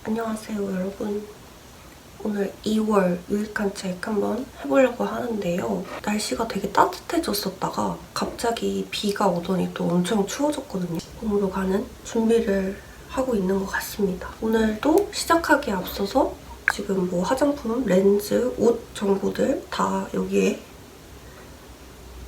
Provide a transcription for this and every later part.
안녕하세요 여러분. 오늘 2월 유익한 책 한번 해보려고 하는데요. 날씨가 되게 따뜻해졌었다가 갑자기 비가 오더니 또 엄청 추워졌거든요. 공부로 가는 준비를 하고 있는 것 같습니다. 오늘도 시작하기에 앞서서 지금 뭐 화장품, 렌즈, 옷 정보들 다 여기에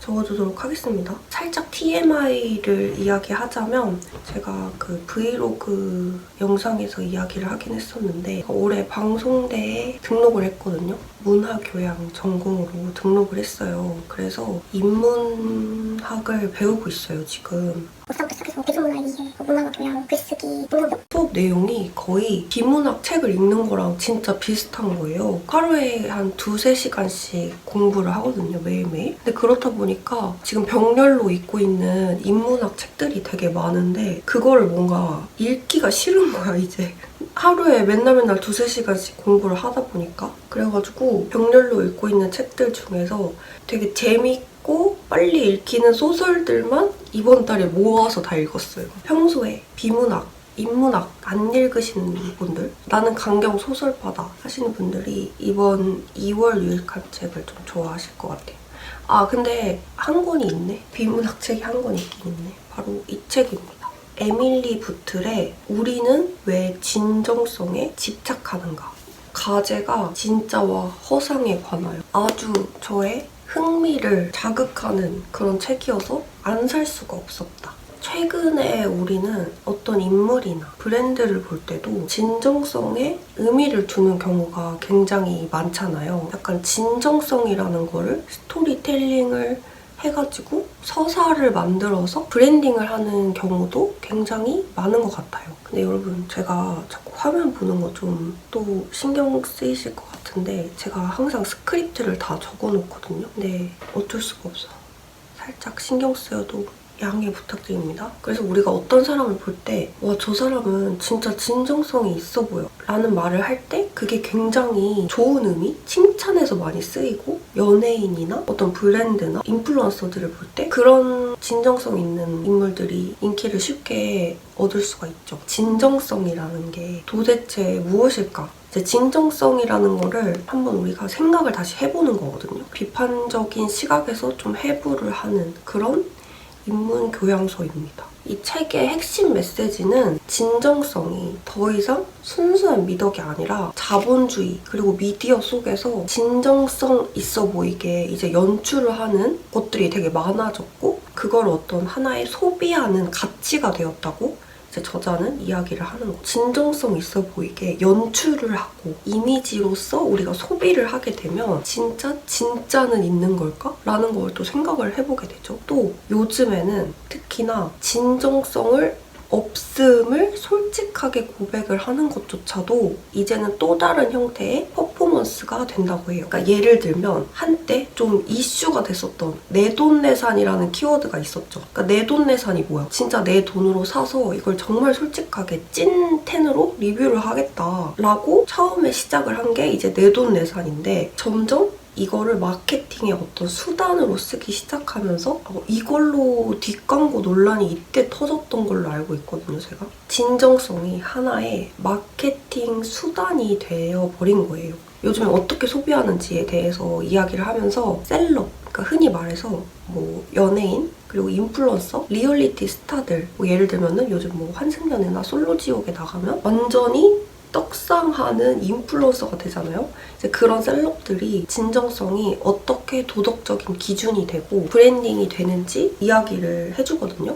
적어두도록 하겠습니다. 살짝 TMI를 이야기하자면 제가 그 브이로그 영상에서 이야기를 하긴 했었는데 올해 방송대에 등록을 했거든요. 문화교양 전공으로 등록을 했어요. 그래서 인문학을 배우고 있어요, 지금. 어디서부터 시작해서 대중문화 이해, 문화와 교양, 글쓰기, 수업 내용이 거의 비문학 책을 읽는 거랑 진짜 비슷한 거예요. 하루에 한 2-3시간씩 공부를 하거든요, 매일매일. 근데 그렇다 보니까 지금 병렬로 읽고 있는 인문학 책들이 되게 많은데 그거를 뭔가 읽기가 싫은 거야, 이제. 하루에 맨날 2-3시간씩 공부를 하다 보니까. 그래가지고 병렬로 읽고 있는 책들 중에서 되게 재밌고 빨리 읽히는 소설들만 이번 달에 모아서 다 읽었어요. 평소에 비문학, 인문학 안 읽으시는 분들, 나는 강경 소설파다 하시는 분들이 이번 2월 유익한 책을 좀 좋아하실 것 같아요. 아, 근데 한 권이 있네. 비문학 책이 한 권 있긴 있네. 바로 이 책입니다. 에밀리 부틀의 우리는 왜 진정성에 집착하는가. 가제가 진짜와 허상에 관하여 아주 저의 흥미를 자극하는 그런 책이어서 안 살 수가 없었다. 최근에 우리는 어떤 인물이나 브랜드를 볼 때도 진정성에 의미를 두는 경우가 굉장히 많잖아요. 약간 진정성이라는 거를 스토리텔링을 해가지고 서사를 만들어서 브랜딩을 하는 경우도 굉장히 많은 것 같아요. 근데 여러분, 제가 자꾸 화면 보는 거 좀 또 신경 쓰이실 것 같은데 제가 항상 스크립트를 다 적어놓거든요. 근데 어쩔 수가 없어. 살짝 신경 쓰여도 양해 부탁드립니다. 그래서 우리가 어떤 사람을 볼 때 와, 저 사람은 진짜 진정성이 있어 보여 라는 말을 할 때 그게 굉장히 좋은 의미, 칭찬에서 많이 쓰이고 연예인이나 어떤 브랜드나 인플루언서들을 볼 때 그런 진정성 있는 인물들이 인기를 쉽게 얻을 수가 있죠. 진정성이라는 게 도대체 무엇일까? 이제 진정성이라는 거를 한번 우리가 생각을 다시 해보는 거거든요. 비판적인 시각에서 좀 해부를 하는 그런 인문교양서입니다. 이 책의 핵심 메시지는 진정성이 더 이상 순수한 미덕이 아니라 자본주의 그리고 미디어 속에서 진정성 있어 보이게 이제 연출을 하는 것들이 되게 많아졌고 그걸 어떤 하나의 소비하는 가치가 되었다고 이제 저자는 이야기를 하는 거. 진정성 있어 보이게 연출을 하고 이미지로서 우리가 소비를 하게 되면 진짜는 있는 걸까? 라는 걸 또 생각을 해보게 되죠. 또 요즘에는 특히나 진정성을 없음을 솔직하게 고백을 하는 것조차도 이제는 또 다른 형태의 퍼포먼스가 된다고 해요. 그러니까 예를 들면 한때 좀 이슈가 됐었던 내돈내산이라는 키워드가 있었죠. 그러니까 내돈내산이 뭐야? 진짜 내 돈으로 사서 이걸 정말 솔직하게 찐텐으로 리뷰를 하겠다라고 처음에 시작을 한 게 이제 내돈내산인데 점점 이거를 마케팅의 어떤 수단으로 쓰기 시작하면서 이걸로 뒷광고 논란이 이때 터졌던 걸로 알고 있거든요, 제가. 진정성이 하나의 마케팅 수단이 되어버린 거예요. 요즘에 어떻게 소비하는지에 대해서 이야기를 하면서 셀럽, 그러니까 흔히 말해서 뭐 연예인, 그리고 인플루언서, 리얼리티 스타들, 뭐 예를 들면은 요즘 뭐 환승연애나 솔로지옥에 나가면 완전히 떡상하는 인플루언서가 되잖아요. 이제 그런 셀럽들이 진정성이 어떻게 도덕적인 기준이 되고 브랜딩이 되는지 이야기를 해주거든요.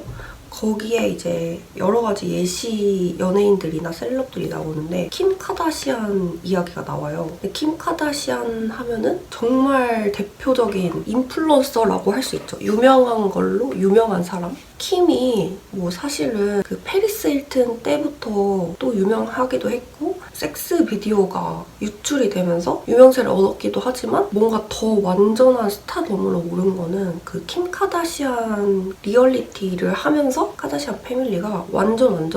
거기에 이제 여러 가지 예시 연예인들이나 셀럽들이 나오는데 킴 카다시안 이야기가 나와요. 근데 킴 카다시안 하면은 정말 대표적인 인플루언서라고 할 수 있죠. 유명한 걸로 유명한 사람? 킴이 뭐 사실은 그 페리스 힐튼 때부터 또 유명하기도 했고 섹스 비디오가 유출이 되면서 유명세를 얻었기도 하지만 뭔가 더 완전한 스타덤으로 오른 거는 그 킴 카다시안 리얼리티를 하면서 카다시안 패밀리가 완전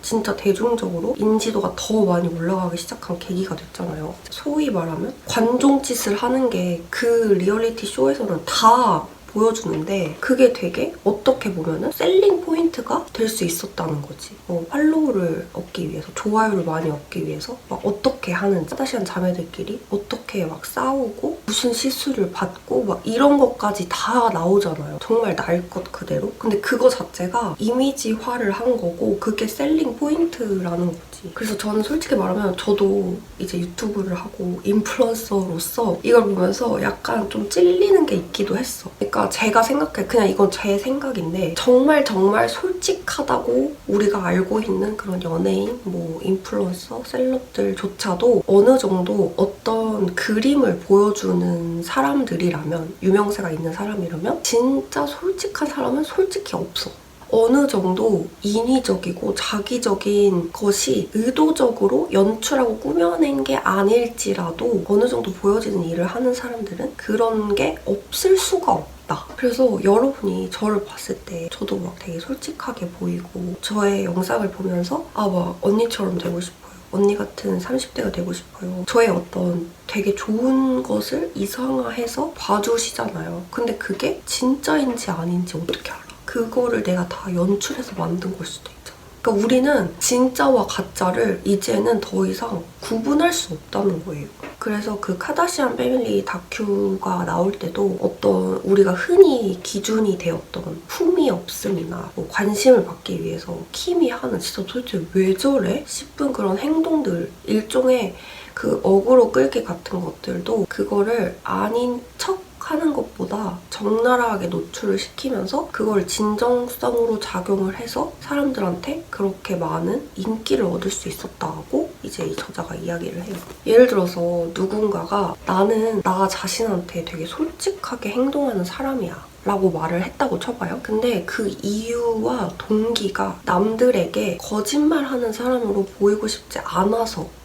진짜 대중적으로 인지도가 더 많이 올라가기 시작한 계기가 됐잖아요. 소위 말하면 관종짓을 하는 게 그 리얼리티 쇼에서는 다 보여주는데 그게 되게 어떻게 보면은 셀링 포인트가 될 수 있었다는 거지. 팔로우를 얻기 위해서, 좋아요를 많이 얻기 위해서 막 어떻게 하는지, 카다시안 자매들끼리 어떻게 막 싸우고 무슨 시술을 받고 막 이런 것까지 다 나오잖아요. 정말 날 것 그대로. 근데 그거 자체가 이미지화를 한 거고 그게 셀링 포인트라는 거지. 그래서 저는 솔직히 말하면 저도 이제 유튜브를 하고 인플루언서로서 이걸 보면서 약간 좀 찔리는 게 있기도 했어. 그러니까 제가 생각해, 그냥 이건 제 생각인데 정말 솔직하다고 우리가 알고 있는 그런 연예인, 뭐 인플루언서, 셀럽들조차도 어느 정도 어떤 그림을 보여주는 사람들이라면, 유명세가 있는 사람이라면 진짜 솔직한 사람은 솔직히 없어. 어느 정도 인위적이고 자기적인 것이 의도적으로 연출하고 꾸며낸 게 아닐지라도 어느 정도 보여지는 일을 하는 사람들은 그런 게 없을 수가 없다. 그래서 여러분이 저를 봤을 때 저도 막 되게 솔직하게 보이고 저의 영상을 보면서 막 언니처럼 되고 싶어요. 언니 같은 30대가 되고 싶어요. 저의 어떤 되게 좋은 것을 이상화해서 봐주시잖아요. 근데 그게 진짜인지 아닌지 어떻게 알아? 그거를 내가 다 연출해서 만든 걸 수도 있잖아. 그러니까 우리는 진짜와 가짜를 이제는 더 이상 구분할 수 없다는 거예요. 그래서 그 카다시안 패밀리 다큐가 나올 때도 어떤 우리가 흔히 기준이 되었던 품위 없음이나 뭐 관심을 받기 위해서 킴이 하는 진짜 도대체 왜 저래? 싶은 그런 행동들, 일종의 그 어그로 끌기 같은 것들도 그거를 아닌 척 하는 것보다 적나라하게 노출을 시키면서 그걸 진정성으로 작용을 해서 사람들한테 그렇게 많은 인기를 얻을 수 있었다고 이제 이 저자가 이야기를 해요. 예를 들어서 누군가가 나는 나 자신한테 되게 솔직하게 행동하는 사람이야 라고 말을 했다고 쳐봐요. 근데 그 이유와 동기가 남들에게 거짓말하는 사람으로 보이고 싶지 않아서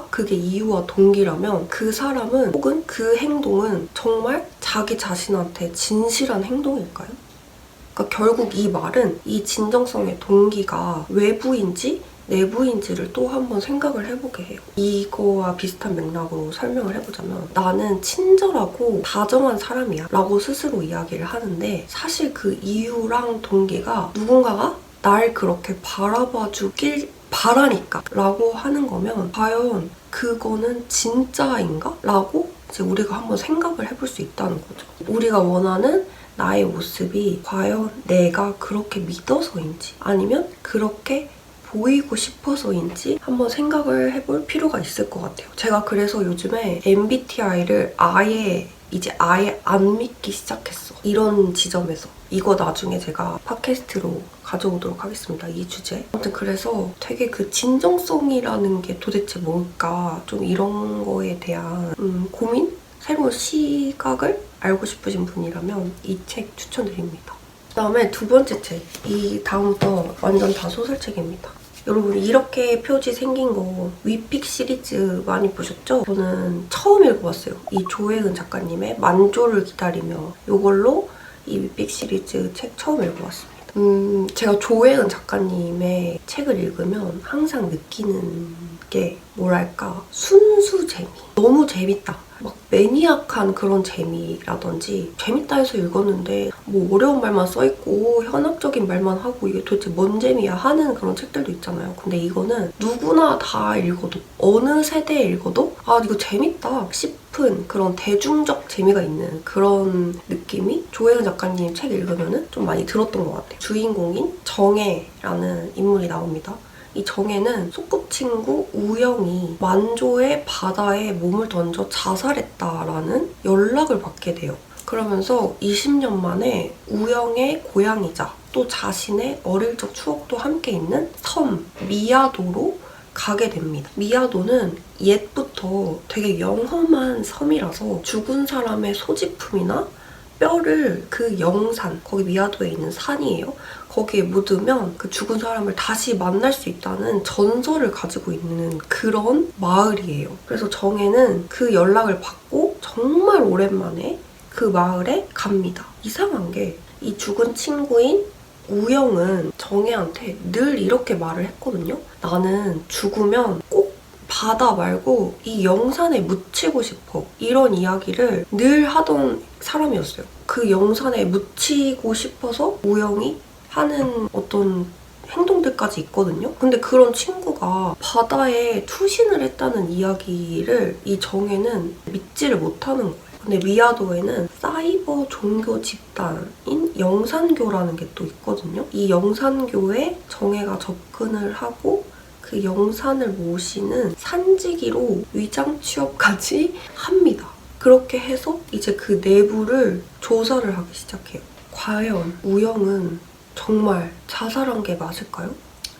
그게 이유와 동기라면 그 사람은 혹은 그 행동은 정말 자기 자신한테 진실한 행동일까요? 그러니까 결국 이 말은 이 진정성의 동기가 외부인지 내부인지를 또 한번 생각을 해보게 해요. 이거와 비슷한 맥락으로 설명을 해보자면 나는 친절하고 다정한 사람이야 라고 스스로 이야기를 하는데 사실 그 이유랑 동기가 누군가가 날 그렇게 바라봐 주길 바라니까 라고 하는 거면 과연 그거는 진짜인가? 라고 이제 우리가 한번 생각을 해볼 수 있다는 거죠. 우리가 원하는 나의 모습이 과연 내가 그렇게 믿어서인지 아니면 그렇게 보이고 싶어서인지 한번 생각을 해볼 필요가 있을 것 같아요. 제가 그래서 요즘에 MBTI를 아예 안 믿기 시작했어. 이런 지점에서. 이거 나중에 제가 팟캐스트로 가져오도록 하겠습니다. 이 주제. 아무튼 그래서 되게 그 진정성이라는 게 도대체 뭘까? 좀 이런 거에 대한 고민? 새로운 시각을 알고 싶으신 분이라면 이 책 추천드립니다. 그다음에 두 번째 책. 이 다음부터 완전 다 소설책입니다. 여러분 이렇게 표지 생긴 거 위픽 시리즈 많이 보셨죠? 저는 처음 읽어봤어요. 이 조혜은 작가님의 만조를 기다리며 이걸로 이 위픽 시리즈 책 처음 읽어봤습니다. 제가 조혜은 작가님의 책을 읽으면 항상 느끼는 게 뭐랄까 순수 재미. 너무 재밌다. 막 매니악한 그런 재미라든지 재밌다 해서 읽었는데 뭐 어려운 말만 써있고 현학적인 말만 하고 이게 도대체 뭔 재미야 하는 그런 책들도 있잖아요. 근데 이거는 누구나 다 읽어도 어느 세대에 읽어도 이거 재밌다 싶은 그런 대중적 재미가 있는 그런 느낌이 조혜은 작가님 책 읽으면 좀 많이 들었던 것 같아요. 주인공인 정혜라는 인물이 나옵니다. 이 정혜는 소꿉친구 우영이 만조의 바다에 몸을 던져 자살했다라는 연락을 받게 돼요. 그러면서 20년 만에 우영의 고향이자 또 자신의 어릴 적 추억도 함께 있는 섬 미야도로 가게 됩니다. 미야도는 옛부터 되게 영험한 섬이라서 죽은 사람의 소지품이나 뼈를 그 영산, 거기 미야도에 있는 산이에요. 거기에 묻으면 그 죽은 사람을 다시 만날 수 있다는 전설을 가지고 있는 그런 마을이에요. 그래서 정혜는 그 연락을 받고 정말 오랜만에 그 마을에 갑니다. 이상한 게 이 죽은 친구인 우영은 정혜한테 늘 이렇게 말을 했거든요. 나는 죽으면 꼭 바다 말고 이 영산에 묻히고 싶어. 이런 이야기를 늘 하던 사람이었어요. 그 영산에 묻히고 싶어서 우영이 하는 어떤 행동들까지 있거든요. 근데 그런 친구가 바다에 투신을 했다는 이야기를 이 정에는 믿지를 못하는 거예요. 근데 위아더에는 사이버 종교 집단인 영산교라는 게 또 있거든요. 이 영산교에 정혜가 접근을 하고 그 영산을 모시는 산지기로 위장 취업까지 합니다. 그렇게 해서 이제 그 내부를 조사를 하기 시작해요. 과연 우영은 정말 자살한 게 맞을까요?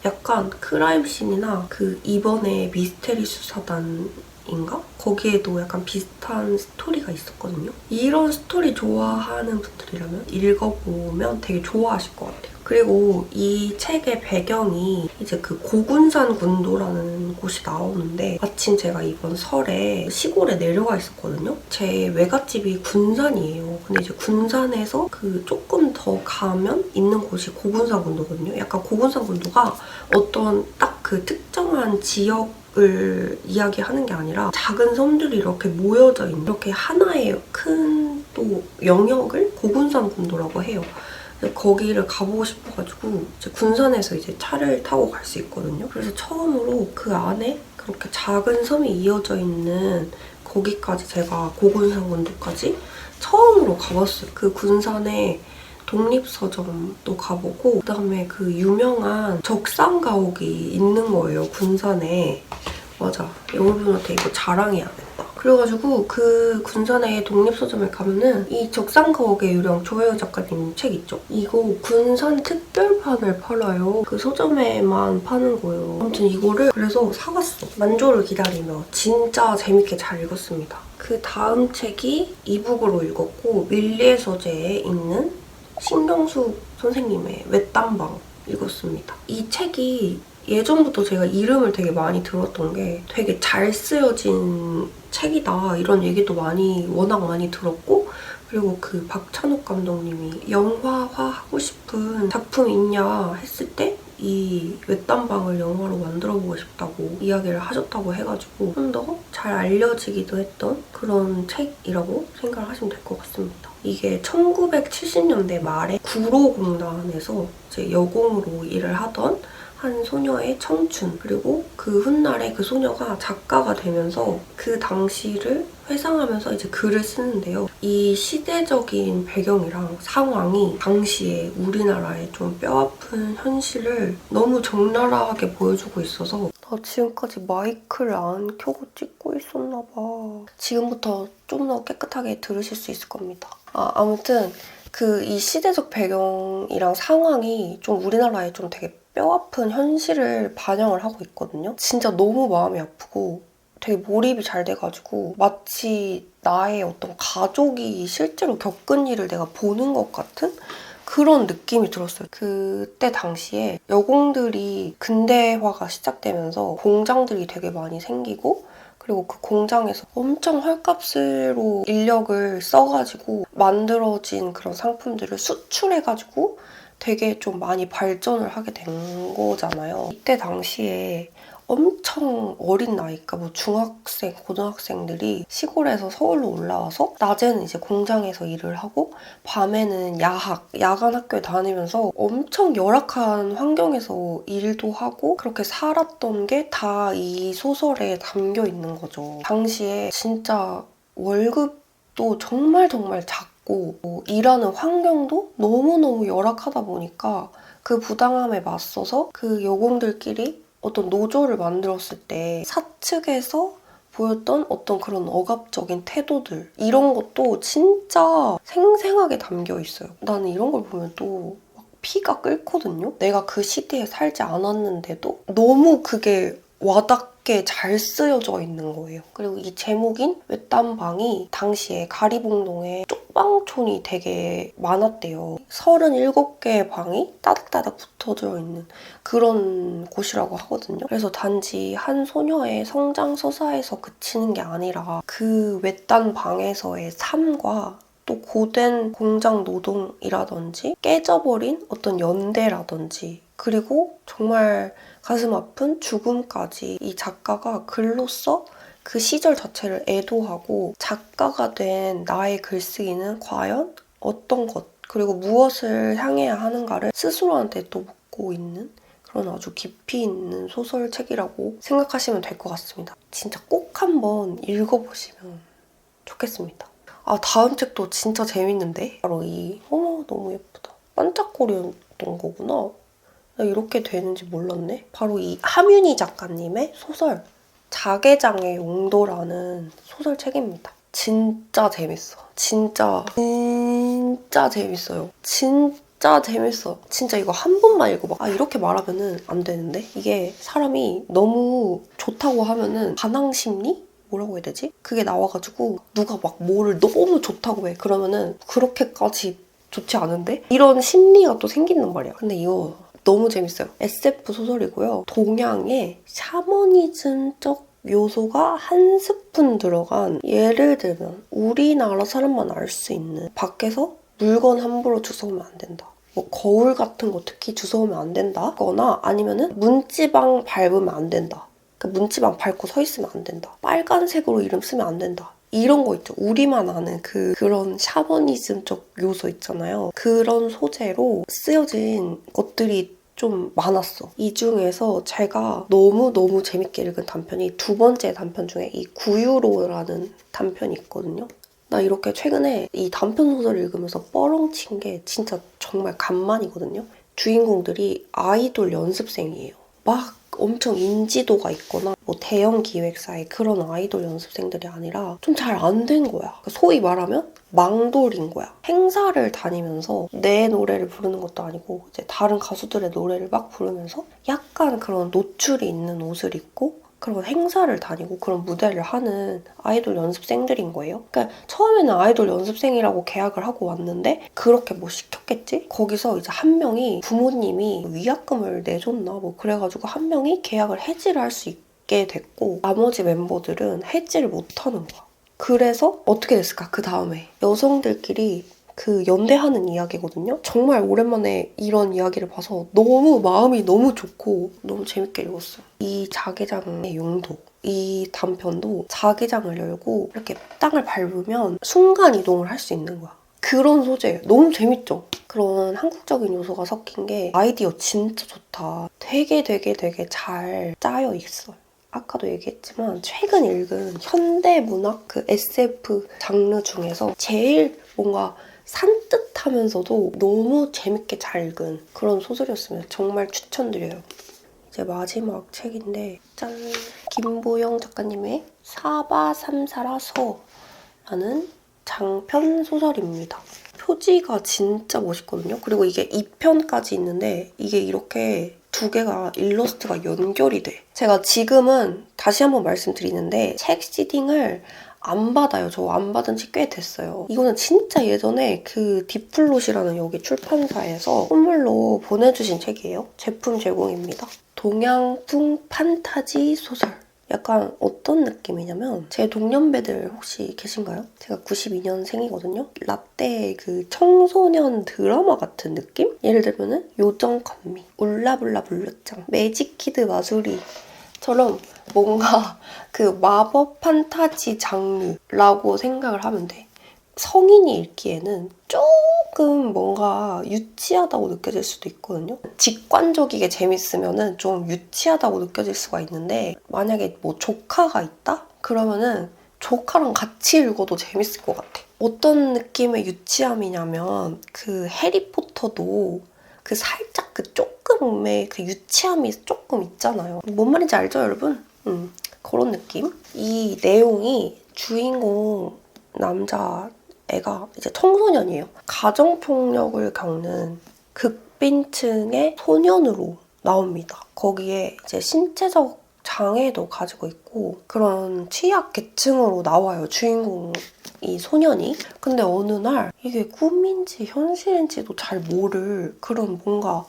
약간 크라임씬이나 그 이번에 미스테리 수사단인가? 거기에도 약간 비슷한 스토리가 있었거든요. 이런 스토리 좋아하는 분들이라면 읽어보면 되게 좋아하실 것 같아요. 그리고 이 책의 배경이 이제 그 고군산 군도라는 곳이 나오는데 마침 제가 이번 설에 시골에 내려가 있었거든요. 제 외갓집이 군산이에요. 근데 이제 군산에서 그 조금 더 가면 있는 곳이 고군산 군도거든요. 약간 고군산 군도가 어떤 딱 그 특정한 지역을 이야기하는 게 아니라 작은 섬들이 이렇게 모여져 있는 이렇게 하나의 큰 또 영역을 고군산 군도라고 해요. 거기를 가보고 싶어가지고 이제 군산에서 이제 차를 타고 갈 수 있거든요. 그래서 처음으로 그 안에 그렇게 작은 섬이 이어져 있는 거기까지 제가 고군산 군도까지 처음으로 가봤어요. 그 군산에 독립서점도 가보고 그다음에 그 유명한 적산가옥이 있는 거예요. 군산에. 맞아. 여러분한테 이거 자랑해야겠다. 그래가지고 그 군산의 독립서점에 가면은 이 적산가옥의 유령 조혜영 작가님 책 있죠? 이거 군산 특별판을 팔아요. 그 서점에만 파는 거예요. 아무튼 이거를 그래서 사갔어. 만조를 기다리며 진짜 재밌게 잘 읽었습니다. 그 다음 책이 이북으로 읽었고 밀리의 서재에 있는 신경숙 선생님의 외딴방 읽었습니다. 이 책이 예전부터 제가 이름을 되게 많이 들었던 게 되게 잘 쓰여진 책이다 이런 얘기도 워낙 많이 들었고 그리고 그 박찬욱 감독님이 영화화 하고 싶은 작품 있냐 했을 때 이 외딴방을 영화로 만들어보고 싶다고 이야기를 하셨다고 해가지고 좀 더 잘 알려지기도 했던 그런 책이라고 생각을 하시면 될 것 같습니다. 이게 1970년대 말에 구로공단에서 이제 여공으로 일을 하던 한 소녀의 청춘 그리고 그 훗날에 그 소녀가 작가가 되면서 그 당시를 회상하면서 이제 글을 쓰는데요. 이 시대적인 배경이랑 상황이 당시에 우리나라의 좀 뼈아픈 현실을 너무 적나라하게 보여주고 있어서 나 지금까지 마이크를 안 켜고 찍고 있었나 봐. 지금부터 좀 더 깨끗하게 들으실 수 있을 겁니다. 아무튼 이 시대적 배경이랑 상황이 좀 우리나라에 좀 되게 뼈아픈 현실을 반영을 하고 있거든요. 진짜 너무 마음이 아프고 되게 몰입이 잘 돼가지고 마치 나의 어떤 가족이 실제로 겪은 일을 내가 보는 것 같은 그런 느낌이 들었어요. 그때 당시에 여공들이 근대화가 시작되면서 공장들이 되게 많이 생기고 그리고 그 공장에서 엄청 헐값으로 인력을 써가지고 만들어진 그런 상품들을 수출해가지고 되게 좀 많이 발전을 하게 된 거잖아요. 이때 당시에 엄청 어린 나이, 그러니까 뭐 중학생, 고등학생들이 시골에서 서울로 올라와서 낮에는 이제 공장에서 일을 하고 밤에는 야간 학교에 다니면서 엄청 열악한 환경에서 일도 하고 그렇게 살았던 게 다 이 소설에 담겨 있는 거죠. 당시에 진짜 월급도 정말 작고 일하는 환경도 너무너무 열악하다 보니까 그 부당함에 맞서서 그 여공들끼리 어떤 노조를 만들었을 때 사측에서 보였던 어떤 그런 억압적인 태도들 이런 것도 진짜 생생하게 담겨 있어요. 나는 이런 걸 보면 또 막 피가 끓거든요. 내가 그 시대에 살지 않았는데도 너무 그게 와닿게 잘 쓰여져 있는 거예요. 그리고 이 제목인 외딴방이 당시에 가리봉동에 쪽방촌이 되게 많았대요. 37개의 방이 따닥따닥 붙어져 있는 그런 곳이라고 하거든요. 그래서 단지 한 소녀의 성장 서사에서 그치는 게 아니라 그 외딴 방에서의 삶과 또 고된 공장 노동이라든지 깨져버린 어떤 연대라든지 그리고 정말 가슴 아픈 죽음까지 이 작가가 글로써 그 시절 자체를 애도하고 작가가 된 나의 글쓰기는 과연 어떤 것 그리고 무엇을 향해야 하는가를 스스로한테 또 묻고 있는 그런 아주 깊이 있는 소설책이라고 생각하시면 될 것 같습니다. 진짜 꼭 한번 읽어보시면 좋겠습니다. 아, 다음 책도 진짜 재밌는데? 바로 어머 너무 예쁘다. 반짝거리였던 거구나. 나 이렇게 되는지 몰랐네. 바로 이 함윤희 작가님의 소설 자개장의 용도라는 소설책입니다. 진짜 재밌어. 진짜 재밌어요. 진짜 재밌어. 진짜 이거 한 번만 읽어봐. 아, 이렇게 말하면은 안 되는데? 이게 사람이 너무 좋다고 하면은 반항심리? 뭐라고 해야 되지? 그게 나와가지고 누가 막 뭐를 너무 좋다고 해. 그러면은 그렇게까지 좋지 않은데? 이런 심리가 또 생긴단 말이야. 근데 이거 너무 재밌어요. SF 소설이고요. 동양의 샤머니즘적 요소가 한 스푼 들어간 예를 들면 우리나라 사람만 알 수 있는 밖에서 물건 함부로 주워오면 안 된다. 뭐 거울 같은 거 특히 주워오면 안 된다. 거나 아니면은 문지방 밟으면 안 된다. 그러니까 문지방 밟고 서 있으면 안 된다. 빨간색으로 이름 쓰면 안 된다. 이런 거 있죠. 우리만 아는 그런 샤머니즘적 요소 있잖아요. 그런 소재로 쓰여진 것들이 좀 많았어. 이 중에서 제가 너무너무 재밌게 읽은 단편이 두 번째 단편 중에 이 구유로라는 단편이 있거든요. 나 이렇게 최근에 이 단편 소설을 읽으면서 뻐렁친 게 진짜 정말 간만이거든요. 주인공들이 아이돌 연습생이에요. 막 엄청 인지도가 있거나 뭐 대형 기획사의 그런 아이돌 연습생들이 아니라 좀 잘 안 된 거야. 소위 말하면 망돌인 거야. 행사를 다니면서 내 노래를 부르는 것도 아니고 이제 다른 가수들의 노래를 막 부르면서 약간 그런 노출이 있는 옷을 입고 그런 행사를 다니고 그런 무대를 하는 아이돌 연습생들인 거예요. 그러니까 처음에는 아이돌 연습생이라고 계약을 하고 왔는데 그렇게 뭐 시켰겠지? 거기서 이제 한 명이 부모님이 위약금을 내줬나 뭐 그래가지고 한 명이 계약을 해지를 할 수 있게 됐고 나머지 멤버들은 해지를 못하는 거야. 그래서 어떻게 됐을까? 그 다음에 여성들끼리 그 연대하는 이야기거든요. 정말 오랜만에 이런 이야기를 봐서 너무 마음이 너무 좋고 너무 재밌게 읽었어요. 이 자개장의 용도. 이 단편도 자개장을 열고 이렇게 땅을 밟으면 순간 이동을 할 수 있는 거야. 그런 소재예요. 너무 재밌죠? 그런 한국적인 요소가 섞인 게 아이디어 진짜 좋다. 되게 잘 짜여 있어요. 아까도 얘기했지만 최근 읽은 현대문학 그 SF 장르 중에서 제일 뭔가 산뜻하면서도 너무 재밌게 잘 읽은 그런 소설이었으면 정말 추천드려요. 이제 마지막 책인데 짠! 김보영 작가님의 사바삼사라 서라는 장편 소설입니다. 표지가 진짜 멋있거든요. 그리고 이게 2편까지 있는데 이게 이렇게 두 개가 일러스트가 연결이 돼. 제가 지금은 다시 한번 말씀드리는데 책 시딩을 안 받아요. 저 안 받은 지 꽤 됐어요. 이거는 진짜 예전에 그 디플롯이라는 여기 출판사에서 선물로 보내주신 책이에요. 제품 제공입니다. 동양풍 판타지 소설. 약간 어떤 느낌이냐면 제 동년배들 혹시 계신가요? 제가 92년생이거든요. 라떼 그 청소년 드라마 같은 느낌? 예를 들면은 요정감미, 울라블라 불려짱, 매직키드 마수리처럼 뭔가 그 마법 판타지 장르라고 생각을 하면 돼. 성인이 읽기에는 조금 뭔가 유치하다고 느껴질 수도 있거든요. 직관적이게 재밌으면은 좀 유치하다고 느껴질 수가 있는데 만약에 뭐 조카가 있다? 그러면은 조카랑 같이 읽어도 재밌을 것 같아. 어떤 느낌의 유치함이냐면 그 해리포터도 그 살짝 그 조금의 그 유치함이 조금 있잖아요. 뭔 말인지 알죠, 여러분? 그런 느낌? 이 내용이 주인공 남자 애가 이제 청소년이에요. 가정폭력을 겪는 극빈층의 소년으로 나옵니다. 거기에 이제 신체적 장애도 가지고 있고 그런 취약 계층으로 나와요. 주인공이 소년이. 근데 어느 날 이게 꿈인지 현실인지도 잘 모를 그런 뭔가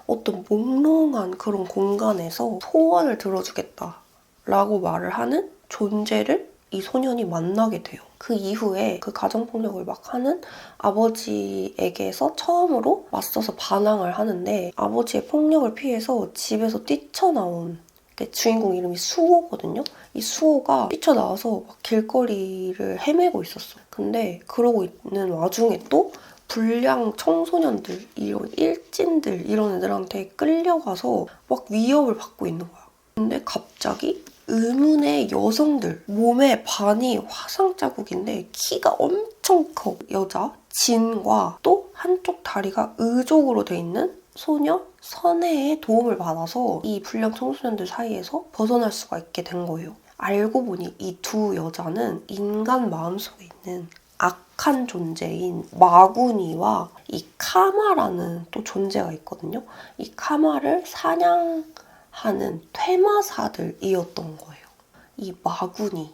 어떤 몽롱한 그런 공간에서 소원을 들어주겠다라고 말을 하는 존재를 이 소년이 만나게 돼요. 그 이후에 그 가정폭력을 막 하는 아버지에게서 처음으로 맞서서 반항을 하는데 아버지의 폭력을 피해서 집에서 뛰쳐나온 주인공 이름이 수호거든요. 이 수호가 뛰쳐나와서 막 길거리를 헤매고 있었어. 근데 그러고 있는 와중에 또 불량 청소년들, 이런 일진들 이런 애들한테 끌려가서 막 위협을 받고 있는 거야. 근데 갑자기 의문의 여성들, 몸의 반이 화상 자국인데 키가 엄청 커. 여자 진과 또 한쪽 다리가 의족으로 돼 있는 소녀 선혜의 도움을 받아서 이 불량 청소년들 사이에서 벗어날 수가 있게 된 거예요. 알고 보니 이 두 여자는 인간 마음속에 있는 악한 존재인 마구니와 이 카마라는 또 존재가 있거든요. 이 카마를 사냥하는 퇴마사들이었던 거예요. 이 마구니,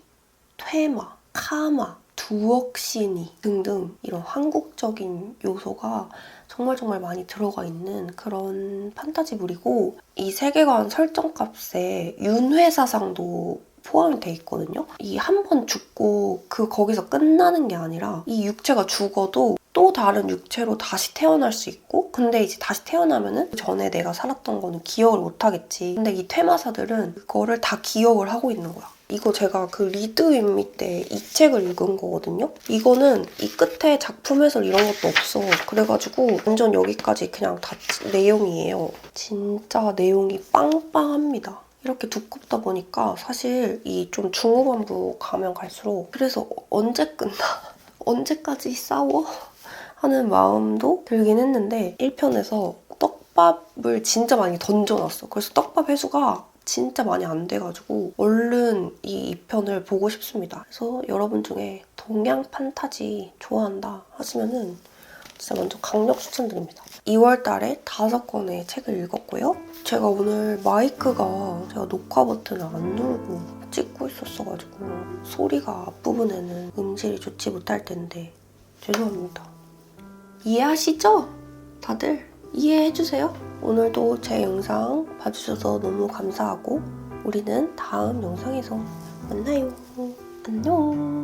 퇴마, 카마, 두억신이 등등 이런 한국적인 요소가 정말 많이 들어가 있는 그런 판타지물이고 이 세계관 설정값에 윤회사상도 포함이 돼 있거든요. 이 한 번 죽고 거기서 끝나는 게 아니라 이 육체가 죽어도 또 다른 육체로 다시 태어날 수 있고 근데 이제 다시 태어나면은 전에 내가 살았던 거는 기억을 못 하겠지. 근데 이 퇴마사들은 그거를 다 기억을 하고 있는 거야. 이거 제가 그 리드 윈미 때 이 책을 읽은 거거든요. 이거는 이 끝에 작품 해설 이런 것도 없어. 그래가지고 완전 여기까지 그냥 다 내용이에요. 진짜 내용이 빵빵합니다. 이렇게 두껍다 보니까 사실 이 좀 중후반부 가면 갈수록 그래서 언제 끝나? 언제까지 싸워? 하는 마음도 들긴 했는데 1편에서 떡밥을 진짜 많이 던져놨어. 그래서 떡밥 회수가 진짜 많이 안 돼가지고 얼른 이 2편을 보고 싶습니다. 그래서 여러분 중에 동양 판타지 좋아한다 하시면은 진짜 완전 강력 추천드립니다. 2월 달에 5권의 책을 읽었고요. 제가 오늘 마이크가 제가 녹화 버튼을 안 누르고 찍고 있었어가지고 소리가 앞부분에는 음질이 좋지 못할 텐데 죄송합니다. 이해하시죠? 다들 이해해주세요. 오늘도 제 영상 봐주셔서 너무 감사하고 우리는 다음 영상에서 만나요. 안녕.